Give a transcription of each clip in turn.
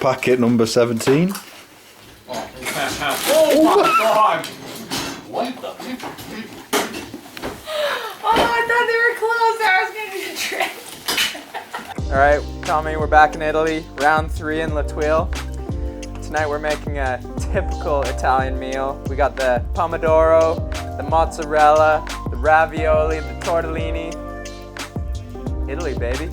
packet number 17. Oh my god! What the? Oh, I thought they were closed. I was gonna do a trick. Alright, Tommy, we're back in Italy, round 3 in Thuile. Tonight we're making a typical Italian meal. We got the pomodoro, the mozzarella, the ravioli, the tortellini. Italy, baby.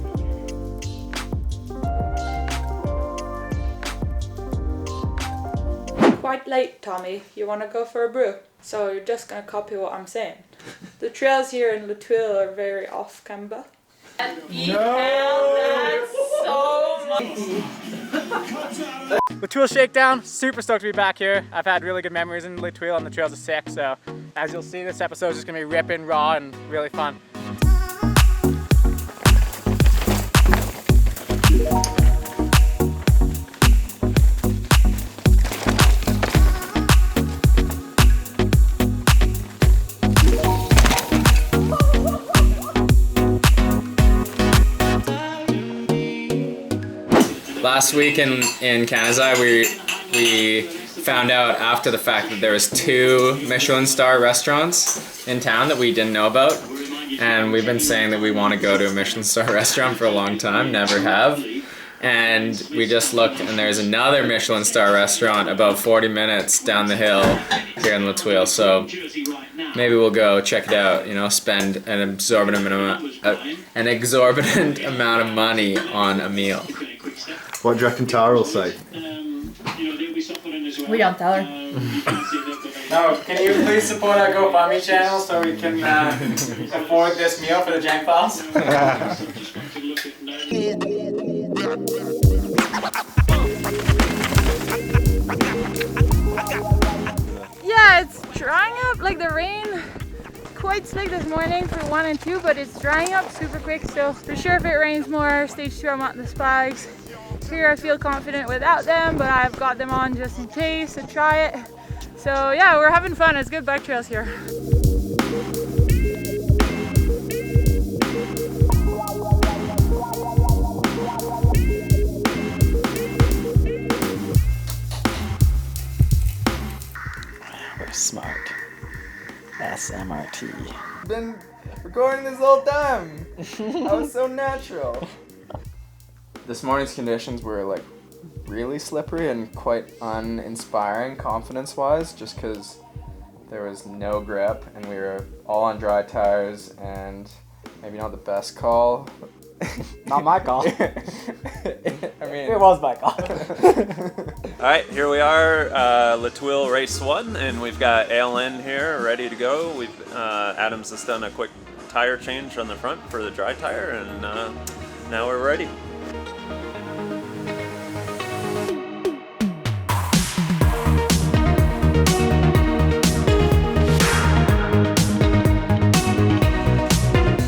Quite late, Tommy. You wanna go for a brew? So you're just gonna copy what I'm saying. The trails here in Thuile are very off-camber. Thuile shakedown, super stoked to be back here. I've had really good memories in Thuile and the trails are sick, so as you'll see, this episode is just gonna be ripping, raw, and really fun. Last week in Canada, we found out after the fact that there was 2 Michelin Star restaurants in town that we didn't know about, and we've been saying that we want to go to a Michelin Star restaurant for a long time, never have. And we just looked, and there's another Michelin Star restaurant about 40 minutes down the hill here in Thuile. So maybe we'll go check it out. You know, spend an exorbitant amount of money on a meal. What do you reckon Tara will say? We don't tell her. No, can you please support our GoFundMe channel so we can afford this meal for the Jank Files? Yeah, it's drying up. Like the rain, quite slick this morning for 1 and 2, but it's drying up super quick. So for sure, if it rains more, stage 2, I'm on the spikes. Here I feel confident without them, but I've got them on just in case to try it. So yeah, we're having fun. It's good bike trails here. We're smart. SMRT. Been recording this whole time. I was so natural. This morning's conditions were like really slippery and quite uninspiring confidence-wise, just because there was no grip and we were all on dry tires, and maybe not the best call. Not my call. I mean, it was my call. Alright, here we are, Thuile Race 1, and we've got ALN here ready to go. Adam's just done a quick tire change on the front for the dry tire, and now we're ready.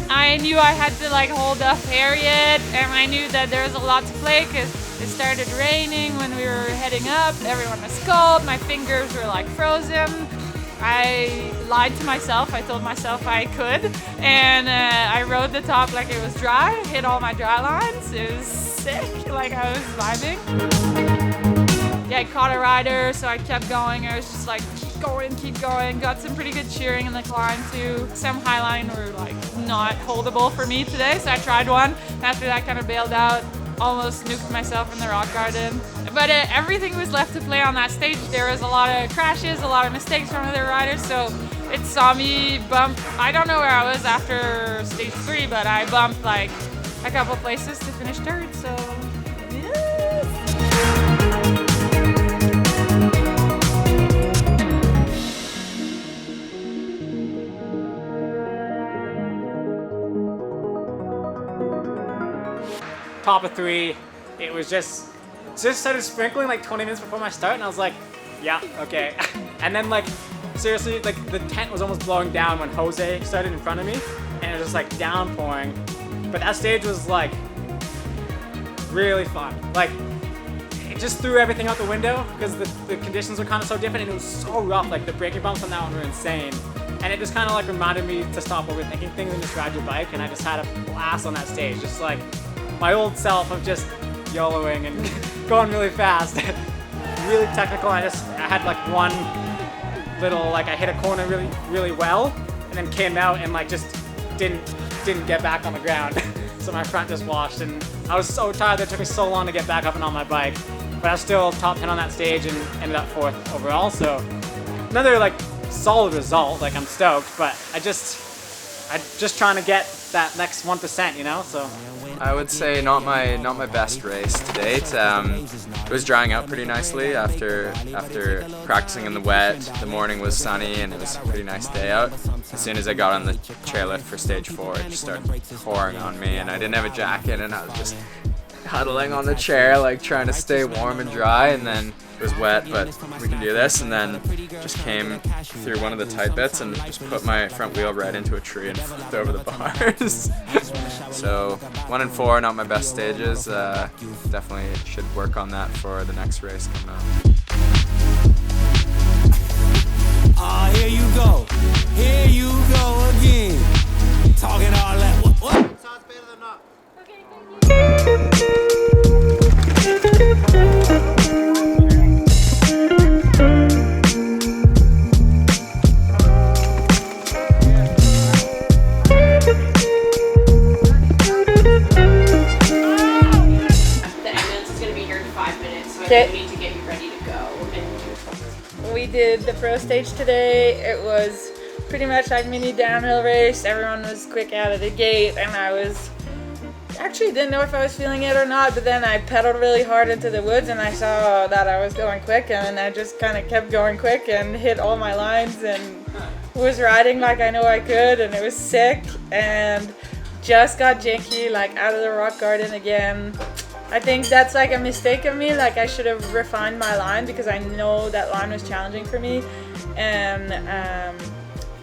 I knew I had to like hold up period, and I knew that there was a lot to play because it started raining when we were heading up. Everyone was cold, my fingers were like frozen. I lied to myself, I told myself I could, and I rode the top like it was dry, hit all my dry lines. It was sick, like I was vibing. Yeah, I caught a rider, so I kept going. I was just like, keep going. Got some pretty good cheering in the climb too. Some highline were like not holdable for me today, so I tried one. After that, kind of bailed out. Almost nuked myself in the rock garden. But everything was left to play on that stage. There was a lot of crashes, a lot of mistakes from other riders, so it saw me bump. I don't know where I was after stage 3, but I bumped like a couple places to finish 3rd, so yes. Top of 3, it was just started sprinkling like 20 minutes before my start, and I was like, yeah, okay. And then like, seriously, like the tent was almost blowing down when Jose started in front of me, and it was just like downpouring. But that stage was like really fun. Like, it just threw everything out the window because the conditions were kind of so different, and it was so rough. Like the braking bumps on that one were insane. And it just kind of like reminded me to stop overthinking things and just ride your bike, and I just had a blast on that stage. Just like my old self of just YOLOing and going really fast. Really technical. I had like one little, like I hit a corner really well and then came out and like just didn't get back on the ground. So my front just washed and I was so tired that it took me so long to get back up and on my bike. But I was still top 10 on that stage and ended up 4th overall. So another like solid result. Like I'm stoked, but I'm just trying to get that next 1%, you know. So I would say not my best race to date. It was drying out pretty nicely after practicing in the wet. The morning was sunny and it was a pretty nice day out. As soon as I got on the chairlift for stage 4, it just started pouring on me, and I didn't have a jacket, and I was just huddling on the chair, like trying to stay warm and dry. And then it was wet, but we can do this. And then just came through one of the tight bits and just put my front wheel right into a tree and flipped over the bars. So 1 and 4, not my best stages. Definitely should work on that for the next race coming up. Here you go. Here you go again. Talking all that. What? Sounds better than not. Okay. We need to get you ready to go. We did the pro stage today. It was pretty much like mini downhill race. Everyone was quick out of the gate, and I actually didn't know if I was feeling it or not, but then I pedaled really hard into the woods and I saw that I was going quick, and I just kind of kept going quick and hit all my lines and was riding like I know I could, and it was sick, and just got janky, like out of the rock garden again. I think that's like a mistake of me. Like I should have refined my line because I know that line was challenging for me, and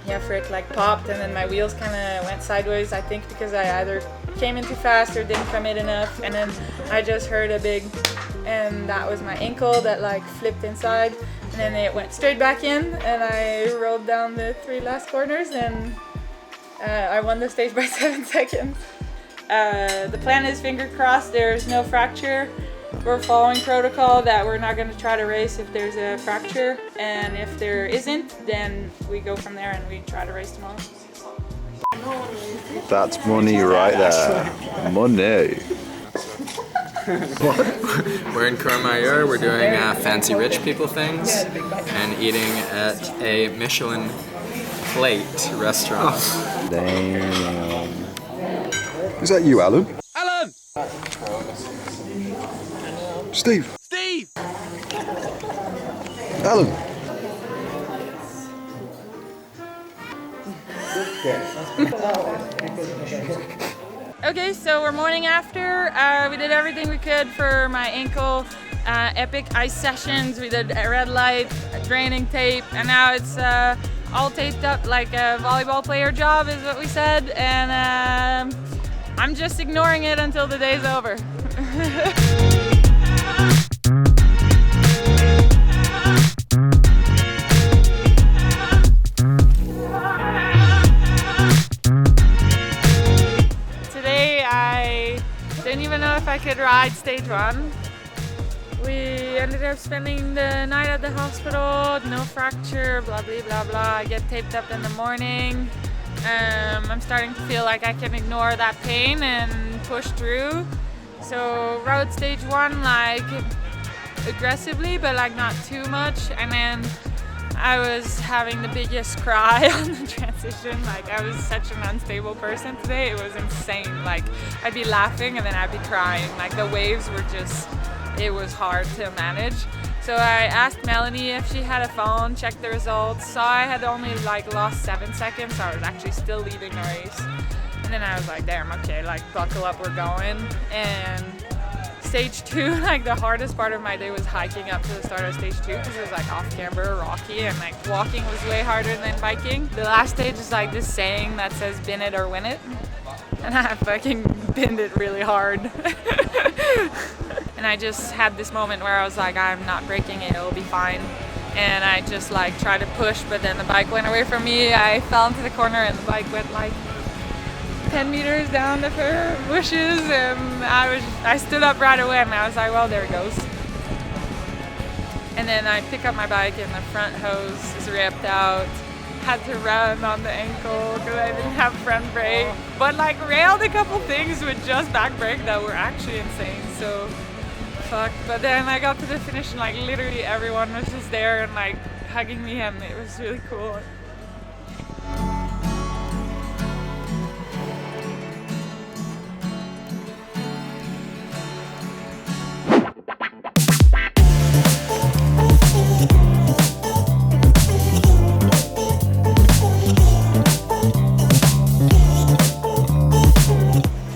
yeah, frick, like popped, and then my wheels kind of went sideways. I think because I either came in too fast or didn't come in enough, and then I just heard a big, and that was my ankle that like flipped inside, and then it went straight back in, and I rolled down the 3 last corners, and I won the stage by 7 seconds. The plan is, finger crossed, there's no fracture. We're following protocol that we're not going to try to race if there's a fracture, and if there isn't, then we go from there and we try to race tomorrow. That's money right there. Money. We're in Courmayeur. We're doing fancy rich people things and eating at a Michelin plate restaurant. Damn. Is that you, Alan? Alan! Steve. Steve! Alan. Okay, so we're morning after. We did everything we could for my ankle. Epic ice sessions. We did a red light, draining tape, and now it's all taped up like a volleyball player job is what we said, and I'm just ignoring it until the day's over. Today I didn't even know if I could ride stage 1. We ended up spending the night at the hospital, no fracture, blah blah blah blah. I get taped up in the morning. I'm starting to feel like I can ignore that pain and push through. So rode stage 1 like aggressively, but like not too much. And then I was having the biggest cry on the transition. Like I was such an unstable person today. It was insane. Like I'd be laughing and then I'd be crying. Like the waves were just, it was hard to manage. So I asked Melanie if she had a phone, checked the results, saw I had only like lost 7 seconds, so I was actually still leading the race. And then I was like, damn, okay, like buckle up, we're going. And stage 2, like the hardest part of my day was hiking up to the start of stage 2 because it was like off camber, rocky, and like walking was way harder than biking. The last stage is like this saying that says bin it or win it. And I fucking binned it really hard. And I just had this moment where I was like, I'm not breaking it, it'll be fine. And I just like tried to push, but then the bike went away from me. I fell into the corner and the bike went like 10 meters down the bushes, and I stood up right away and I was like, well, there it goes. And then I pick up my bike and the front hose is ripped out. Had to run on the ankle because I didn't have front brake. But like railed a couple things with just back brake that were actually insane. So fuck. But then I got to the finish and like literally everyone was just there and like hugging me, and it was really cool.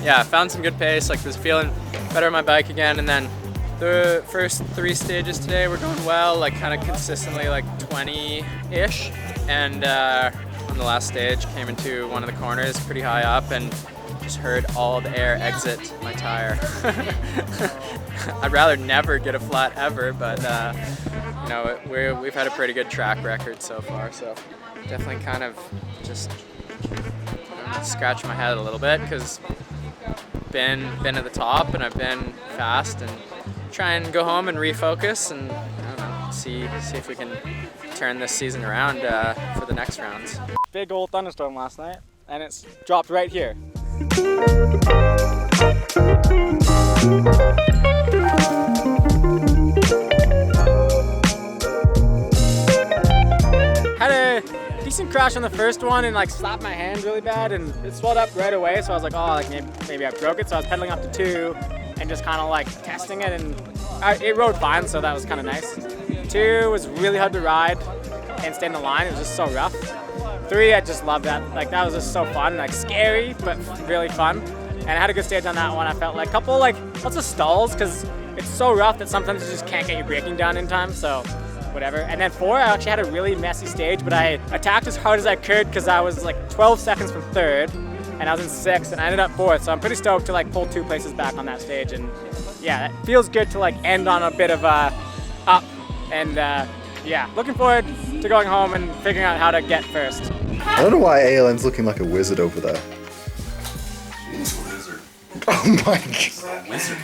Yeah, I found some good pace, like was feeling better on my bike again, and then the first 3 stages today were going well, like kind of consistently like 20-ish, and on the last stage came into one of the corners pretty high up and just heard all the air exit my tire. I'd rather never get a flat ever, but you know, we've had a pretty good track record so far, so definitely kind of just scratch my head a little bit because been at the top and I've been fast, and try and go home and refocus and I don't know, see if we can turn this season around for the next rounds. Big old thunderstorm last night, and it's dropped right here. Had a decent crash on the first one and like slapped my hand really bad, and it swelled up right away, so I was like, oh, like maybe I broke it, so I was pedaling up to 2 and just kind of like testing it, and it rode fine, so that was kind of nice. 2 was really hard to ride and stay in the line, it was just so rough. 3, I just loved that, like that was just so fun, like scary, but really fun. And I had a good stage on that one. I felt like a couple, like lots of stalls, because it's so rough that sometimes you just can't get your braking done in time, so whatever. And then 4, I actually had a really messy stage, but I attacked as hard as I could because I was like 12 seconds from 3rd, and I was in 6th, and I ended up 4th, so I'm pretty stoked to like pull 2 places back on that stage. And yeah, it feels good to like end on a bit of a up, and yeah, looking forward to going home and figuring out how to get first. I don't know why ALN's looking like a wizard over there. She's a wizard. Oh my god. Wizard.